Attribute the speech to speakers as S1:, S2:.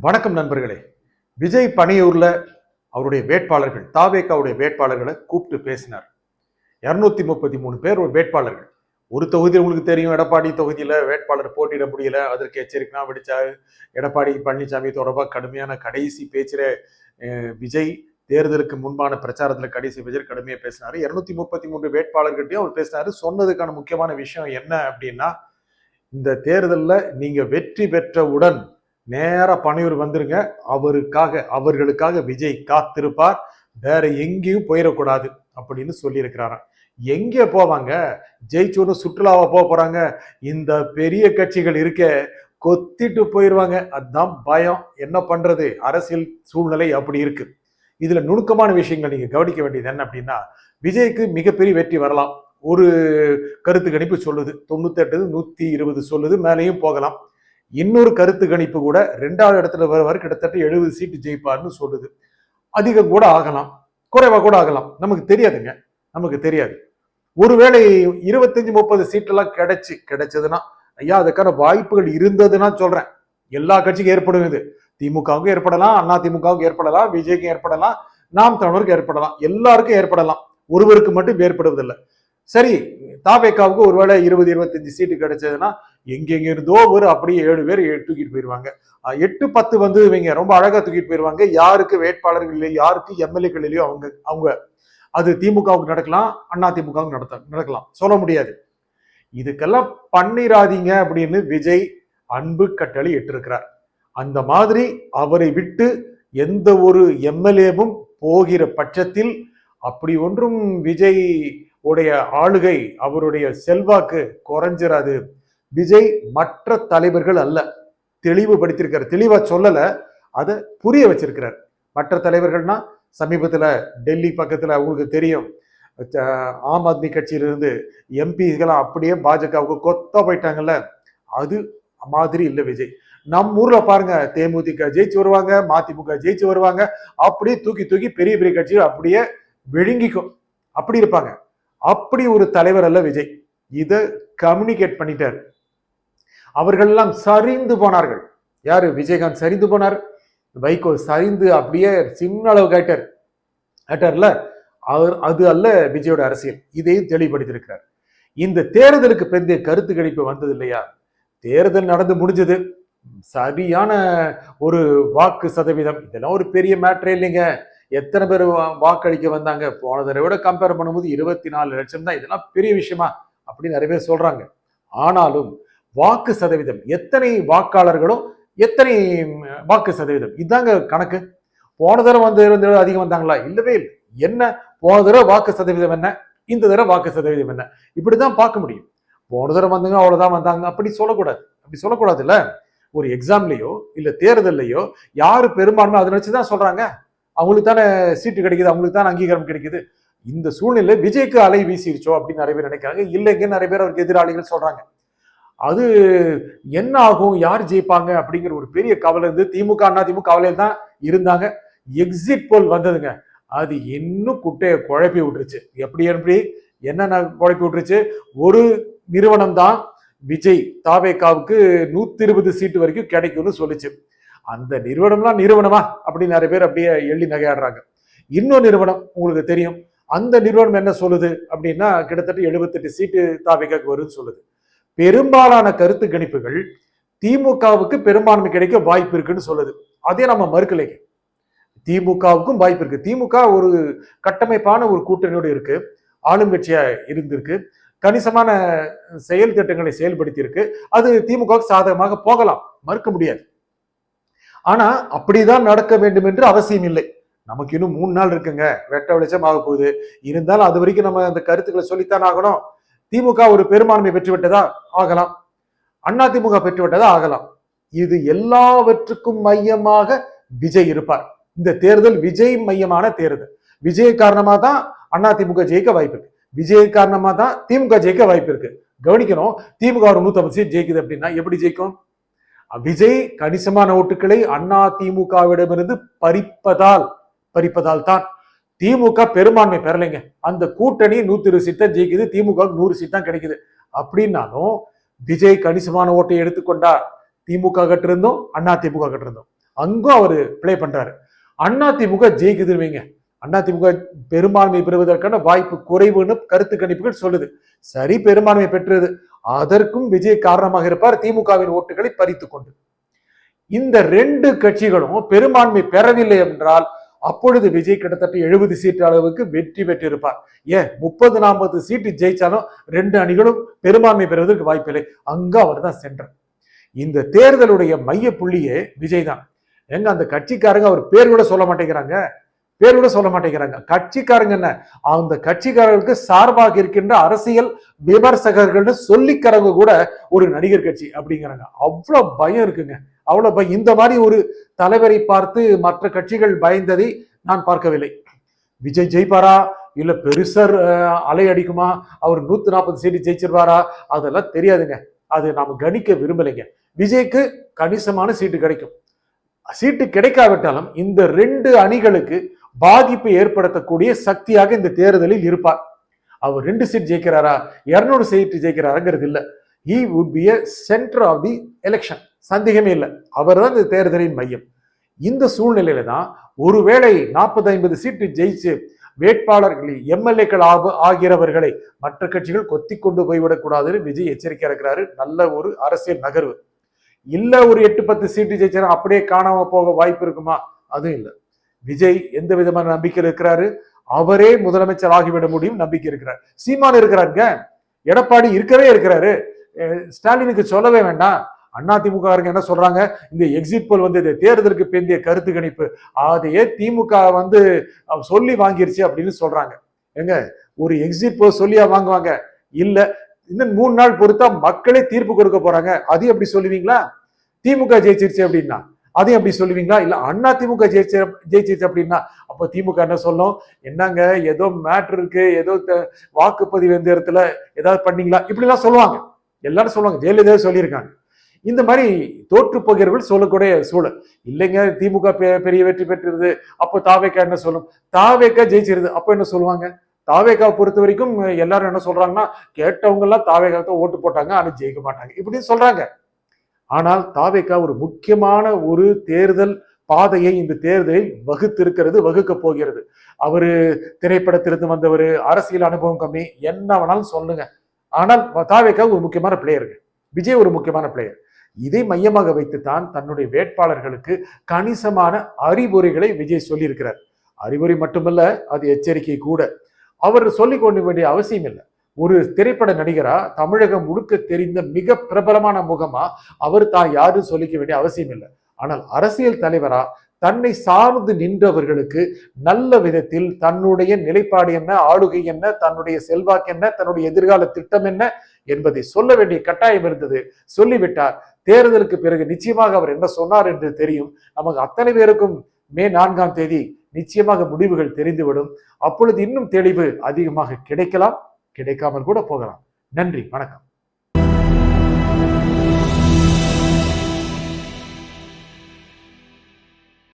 S1: வணக்கம் நண்பர்களே. விஜய் பணியூர்ல அவருடைய வேட்பாளர்கள் தாவேகாவுடைய வேட்பாளர்களை கூப்பிட்டு பேசினார். 233 பேர் ஒரு வேட்பாளர்கள். ஒரு தொகுதி உங்களுக்கு தெரியும், எடப்பாடி தொகுதியில வேட்பாளர் போட்டியிட முடியல, அதற்கு எச்சரிக்கைனா வெடிச்சாரு. எடப்பாடி பழனிசாமி தொடர்பாக கடுமையான கடைசி பேச்சில விஜய் தேர்தலுக்கு முன்பான பிரச்சாரத்துல கடைசி பேச்சில் கடுமையா பேசினாரு. 233 வேட்பாளர்கிட்டையும் அவர் பேசினாரு. சொன்னதுக்கான முக்கியமான விஷயம் என்ன அப்படின்னா, இந்த தேர்தலில் நீங்க வெற்றி பெற்றவுடன் நேரா பனையூர் வந்துருங்க, அவர்களுக்காக விஜய் காத்திருப்பார், வேற எங்கேயும் போயிடக்கூடாது அப்படின்னு சொல்லியிருக்கிறாராம். எங்க போவாங்க? ஜெயிச்சோன்னு சுற்றுலாவா போறாங்க? இந்த பெரிய கட்சிகள் இருக்க கொத்திட்டு போயிருவாங்க. அதுதான் பயம். என்ன பண்றது? அரசியல் சூழ்நிலை அப்படி இருக்கு. இதுல நுணுக்கமான விஷயங்கள் நீங்க கவனிக்க வேண்டியது என்ன அப்படின்னா, விஜய்க்கு மிகப்பெரிய வெற்றி வரலாம். ஒரு கருத்து கணிப்பு சொல்லுது 98, 120 சொல்லுது, மேலேயும் போகலாம். இன்னொரு கருத்து கணிப்பு கூட 2வது இடத்துல வருவார், கிட்டத்தட்ட 70 சீட்டு ஜெயிப்பார்னு சொல்லுது. அதிகம் கூட ஆகலாம், குறைவா கூட ஆகலாம், நமக்கு தெரியாதுங்க. நமக்கு தெரியாது. ஒருவேளை 25-30 சீட்டெல்லாம் கிடைச்சதுன்னா, ஐயா அதுக்கான வாய்ப்புகள் இருந்ததுன்னா சொல்றேன், எல்லா கட்சிக்கும் ஏற்படும். இது திமுகவுக்கும் ஏற்படலாம், அண்ணா திமுகவுக்கும் ஏற்படலாம், விஜய்க்கும் ஏற்படலாம், நாம் தமிழருக்கு ஏற்படலாம், எல்லாருக்கும் ஏற்படலாம். ஒருவருக்கு மட்டும் ஏற்படுவதில்லை. சரி, தாவேகாவுக்கு ஒருவேளை 20-25 சீட்டு கிடைச்சதுன்னா எங்கெங்க இருந்தோ ஒரு அப்படியே 7 பேர் தூக்கிட்டு போயிருவாங்க. 8-10 வந்து இவங்க ரொம்ப அழகா தூக்கிட்டு போயிருவாங்க. யாருக்கு வேட்பாளர்கள் இல்லையோ, யாருக்கு எம்எல்ஏக்கள் இல்லையோ அவங்க அது திமுகவுக்கு நடக்கலாம், அண்ணா திமுகவுக்கு நடக்கலாம், சொல்ல முடியாது. இதுக்கெல்லாம் பண்ணிராதீங்க அப்படின்னு விஜய் அன்பு கட்டளை இட்டிருக்கிறார். அந்த மாதிரி அவரை விட்டு எந்த ஒரு எம்எல்ஏவும் போகிற பட்சத்தில் அப்படி ஒன்றும் விஜய் உடைய ஆளுகை, அவருடைய செல்வாக்கு குறைஞ்சிராது. விஜய் மற்ற தலைவர்கள் அல்ல, தெளிவுபடுத்தியிருக்காரு. தெளிவா சொல்லல, அதை புரிய வச்சிருக்கிறார். மற்ற தலைவர்கள்னா சமீபத்துல டெல்லி பக்கத்துல உங்களுக்கு தெரியும், ஆம் ஆத்மி கட்சியிலிருந்து எம்பிகள் அப்படியே பாஜகவுக்கு கொத்த போயிட்டாங்கல்ல, அது மாதிரி இல்லை விஜய். நம்ம ஊர்ல பாருங்க, தேமுதிக ஜெயிச்சு வருவாங்க, மதிமுக ஜெயிச்சு வருவாங்க, அப்படியே தூக்கி தூக்கி பெரிய பெரிய கட்சிகள் அப்படியே விழுங்கிக்கும், அப்படி இருப்பாங்க. அப்படி ஒரு தலைவர் அல்ல விஜய். இதை கம்யூனிகேட் பண்ணிட்டார். அவர்கள் எல்லாம் சரிந்து போனார்கள். யாரு? விஜயகாந்த் சரிந்து போனார், வைகோ சரிந்து அப்படியே சின்ன அளவு கேட்டார்ல, அது அல்ல விஜயோட அரசியல். இதையும் தெளிவுபடுத்தியிருக்கிறார். இந்த தேர்தலுக்கு பிந்தைய கருத்து கணிப்பு வந்தது இல்லையா? தேர்தல் நடந்து முடிஞ்சது, சரியான ஒரு வாக்கு சதவீதம், இதெல்லாம் ஒரு பெரிய மேட்டரே இல்லைங்க. எத்தனை பேர் வாக்களிக்க வந்தாங்க? போன தடவை விட கம்பேர் பண்ணும்போது 24 லட்சம் தான். இதெல்லாம் பெரிய விஷயமா அப்படின்னு நிறைய பேர் சொல்றாங்க. ஆனாலும் வாக்கு சதவீதம், எத்தனை வாக்காளர்களும் எத்தனை வாக்கு சதவீதம், இதாங்க கணக்கு. போன தடவை வந்து அதிகம் வந்தாங்களா? இல்லவே இல்லை. என்ன போன தடவை வாக்கு சதவீதம் என்ன, இந்த தடவை வாக்கு சதவீதம் என்ன, இப்படிதான் பார்க்க முடியும். போன தடவை வந்தாங்க அவ்வளவுதான் வந்தாங்க அப்படி சொல்லக்கூடாது இல்ல. ஒரு எக்ஸாம்லயோ இல்ல தேர்தல்லையோ யாரு பெரும்பான்மை அதை வச்சுதான் சொல்றாங்க. அவங்களுக்கு தானே சீட்டு கிடைக்குது, அவங்களுக்கு தானே அங்கீகாரம் கிடைக்குது. இந்த சூழ்நிலை விஜய்க்கு அலை வீசிருச்சோ அப்படின்னு நிறைய பேர் நினைக்கிறாங்க. இல்லைங்க, நிறைய பேர் அவருக்கு எதிராளிகள் சொல்றாங்க. அது என்ன ஆகும், யார் ஜெயிப்பாங்க அப்படிங்கிற ஒரு பெரிய கவலை இருந்து திமுக அண்ணா திமுக கவலையில் தான் இருந்தாங்க. எக்ஸிட் போல் வந்ததுங்க, அது இன்னும் குட்டையை குழப்பி விட்டுருச்சு. எப்படி என்னென்ன குழப்பி விட்டுருச்சு? ஒரு நிறுவனம் தான் விஜய் தாவேகாவுக்கு 120 சீட்டு வரைக்கும் கிடைக்கும்னு சொல்லிச்சு. அந்த நிறுவனமா அப்படின்னு நிறைய பேர் அப்படியே எள்ளி நகையாடுறாங்க. இன்னொரு நிறுவனம் உங்களுக்கு தெரியும், அந்த நிறுவனம் என்ன சொல்லுது அப்படின்னா, கிட்டத்தட்ட 78 சீட்டு தாவேகாவுக்கு வரும்னு சொல்லுது. பெரும்பாலான கருத்து கணிப்புகள் திமுகவுக்கு பெரும்பான்மை கிடைக்க வாய்ப்பு இருக்குன்னு சொல்லுது. அதே நம்ம மறுக்கலைங்க, திமுகவுக்கும் வாய்ப்பு இருக்கு. திமுக ஒரு கட்டமைப்பான ஒரு கூட்டணியோடு இருக்கு, ஆளுங்கட்சியா இருந்திருக்கு, கணிசமான செயல் திட்டங்களை செயல்படுத்தி இருக்கு. அது திமுகவுக்கு சாதகமாக போகலாம், மறுக்க முடியாது. ஆனா அப்படிதான் நடக்க வேண்டும் என்று அவசியம் இல்லை. நமக்கு இன்னும் 3 நாள் இருக்குங்க, வெட்ட வெளிச்சம் ஆக போகுது. இருந்தாலும் அது வரைக்கும் நம்ம அந்த கருத்துக்களை சொல்லித்தான் ஆகணும். திமுக ஒரு பெரும்பான்மை பெற்றுவிட்டதா ஆகலாம், அண்ணா திமுக பெற்றுவிட்டதா ஆகலாம். இது எல்லாவற்றுக்கும் மையமாக விஜய் இருப்பார். இந்த தேர்தல் விஜய் மையமான தேர்தல். விஜய் காரணமா தான் அண்ணா திமுக ஜெயிக்க வாய்ப்பு இருக்கு, விஜய் காரணமா தான் திமுக ஜெயிக்க வாய்ப்பு இருக்கு. கவனிக்கணும், திமுக ஒரு 150 சீட் ஜெயிக்குது அப்படின்னா எப்படி ஜெயிக்கும்? விஜய் கணிசமான ஓட்டுகளை அண்ணா திமுகவிடமிருந்து பறிப்பதால் தான் திமுக பெரும்பான்மை பெறலைங்க. அந்த கூட்டணி 120 சீட் தான் ஜெயிக்குது, திமுக 100 சீட் தான் கிடைக்குது. அப்படின்னாலும் விஜய் கணிசமான ஓட்டை எடுத்துக்கொண்டார், திமுக கிட்ட இருந்தோம் அண்ணா திமுக கிட்ட இருந்தோம். அங்கும் அவரு பிளே பண்றாரு. அதிமுக ஜெயிக்குதுன்னு வைங்க, அதிமுக பெரும்பான்மை பெறுவதற்கான வாய்ப்பு குறைவுன்னு கருத்து கணிப்புகள் சொல்லுது. சரி, பெரும்பான்மை பெற்றது, அதற்கும் விஜய் காரணமாக இருப்பார், திமுகவின் ஓட்டுகளை பறித்து கொண்டு. இந்த ரெண்டு கட்சிகளும் பெரும்பான்மை பெறவில்லை என்றால் அப்பொழுது விஜய் கிட்டத்தட்ட 70 சீட்டு அளவுக்கு வெற்றி பெற்றிருப்பார். ஏன் 30-40 சீட்டு ஜெயிச்சாலும் ரெண்டு அணிகளும் பெரும்பான்மை பெறுவதற்கு வாய்ப்பில்லை. அங்க அவர் தான் சென்றார். இந்த தேர்தலுடைய மைய புள்ளியே விஜய் தான். எங்க அந்த கட்சிக்காரங்க அவர் பேர் கூட சொல்ல மாட்டேங்கிறாங்க, கட்சிக்காரங்க என்ன, அந்த கட்சிக்காரர்களுக்கு சார்பாக இருக்கின்ற அரசியல் விமர்சகர்கள்னு சொல்லிக்கிறவங்க கூட ஒரு நடிகர் கட்சி அப்படிங்கிறாங்க. அவ்வளவு பயம் இருக்குங்க, அவ்வளவு பயம். இந்த மாதிரி ஒரு தலைவரை பார்த்து மற்ற கட்சிகள் பயந்ததை நான் பார்க்கவில்லை. விஜய் ஜெயிப்பாரா இல்ல பெருசர் அலை அடிக்குமா, அவர் 140 சீட்டு ஜெயிச்சிருவாரா, அதெல்லாம் தெரியாதுங்க. அது நாம கணிக்க விரும்பலைங்க. விஜய்க்கு கணிசமான சீட்டு கிடைக்கும். சீட்டு கிடைக்காவிட்டாலும் இந்த ரெண்டு அணிகளுக்கு பாதிப்பை ஏற்படுத்தக்கூடிய சக்தியாக இந்த தேர்தலில் இருப்பார். அவர் 2 சீட் ஜெயிக்கிறாரா 200 சீட்டு ஜெயிக்கிறாருங்கிறது இல்ல. he would be a center of the election, சந்தேகமே இல்லை. அவர் தான் இந்த தேர்தலின் மையம். இந்த சூழ்நிலையில தான் ஒருவேளை 40-50 சீட்டு ஜெயிச்சு வேட்பாளர்கள் எம்எல்ஏக்கள் ஆகிறவர்களை மற்ற கட்சிகள் கொத்தி கொண்டு போய்விடக்கூடாதுன்னு விஜய் எச்சரிக்கை இருக்கிறாரு. நல்ல ஒரு அரசியல் நகர்வு. இல்ல ஒரு 8-10 சீட்டு ஜெயிச்சா அப்படியே காணாம போக வாய்ப்பு இருக்குமா, அதுவும் இல்லை. விஜய் எந்த விதமான நம்பிக்கை இருக்கிறாரு, அவரே முதலமைச்சர் ஆகிவிட முடியும் நம்பிக்கை இருக்கிறார். சீமான் இருக்கிறாருங்க, எடப்பாடி இருக்கவே இருக்கிறாரு, ஸ்டாலினுக்கு சொல்லவே வேண்டாம். அதிமுக என்ன சொல்றாங்க, இந்த எக்ஸிட் போல் வந்து தேர்தலுக்கு பிந்தைய கருத்து கணிப்பு அதையே திமுக வந்து சொல்லி வாங்கிருச்சு அப்படின்னு சொல்றாங்க. எங்க ஒரு எக்ஸிட் போல் சொல்லியா வாங்குவாங்க? இல்ல, இன்னும் 3 நாள் பொறுத்தா மக்களே தீர்ப்பு கொடுக்க போறாங்க. அதையும் எப்படி சொல்லுவீங்களா? திமுக ஜெயிச்சிருச்சு அப்படின்னா அதையும் அப்படி சொல்லுவீங்களா? இல்ல அதிமுக ஜெயிச்சிருச்சு அப்படின்னா அப்ப திமுக என்ன சொல்லும், என்னங்க ஏதோ மேட்ரு இருக்கு, ஏதோ வாக்குப்பதிவு எந்த இடத்துல ஏதாவது பண்ணீங்களா, இப்படி எல்லாம் சொல்லுவாங்க. எல்லாரும் சொல்லுவாங்க, ஜெயலலிதா சொல்லியிருக்காங்க. இந்த மாதிரி தோற்று போகிறவர்கள் சொல்லக்கூடிய சூழல் இல்லைங்க. திமுக பெரிய வெற்றி பெற்றிருது, அப்போ தாவேக்கா என்ன சொல்லும், தாவேக்கா ஜெயிச்சிருது, அப்போ என்ன சொல்லுவாங்க? தாவேக்காவை பொறுத்த வரைக்கும் எல்லாரும் என்ன சொல்றாங்கன்னா, கேட்டவங்க எல்லாம் தாவேக்காவை ஓட்டு போட்டாங்க, ஆனா ஜெயிக்க மாட்டாங்க இப்படின்னு சொல்றாங்க. ஆனால் தாவேக்கா ஒரு முக்கியமான ஒரு தேர்தல் பாதையை இந்த தேர்தலில் வகுக்க போகிறது. அவரு திரைப்படத்திலிருந்து வந்தவர், அரசியல் அனுபவம் கம்மி, என்ன வேணாலும் சொல்லுங்க. ஆனால் தாவேக்கா ஒரு முக்கியமான பிளேயருங்க, விஜய் ஒரு முக்கியமான பிளேயர். இதை மையமாக வைத்துத்தான் தன்னுடைய வேட்பாளர்களுக்கு கணிசமான அறிவுரைகளை விஜய் சொல்லியிருக்கிறார். அறிவுரை மட்டுமல்ல, அது எச்சரிக்கை கூட. அவர் சொல்லிக் கொள்ள வேண்டிய அவசியம் இல்லை. ஒரு திரைப்பட நடிகரா, தமிழகம் முழுக்க தெரிந்த மிக பிரபலமான முகமா அவர் தான் யாரும் சொல்லிக்க வேண்டிய அவசியம் இல்லை. ஆனால் அரசியல் தலைவரா தன்னை சார்ந்து நின்றவர்களுக்கு நல்ல விதத்தில் தன்னுடைய நிலைப்பாடு என்ன, ஆளுகை என்ன, தன்னுடைய செல்வாக்கு என்ன, தன்னுடைய எதிர்கால திட்டம் என்ன என்பதை சொல்ல வேண்டிய கட்டாயம் இருந்தது. சொல்லிவிட்டார். தேர்தலுக்கு பிறகு நிச்சயமாக அவர் என்ன சொன்னார் என்று தெரியும். நமக்கு அத்தனை பேருக்கும் மே 4ஆம் தேதி நிச்சயமாக முடிவுகள் தெரிந்துவிடும். அப்பொழுது இன்னும் தெளிவு அதிகமாக கிடைக்கலாம், கிடைக்காமல் கூட போகலாம். நன்றி, வணக்கம்.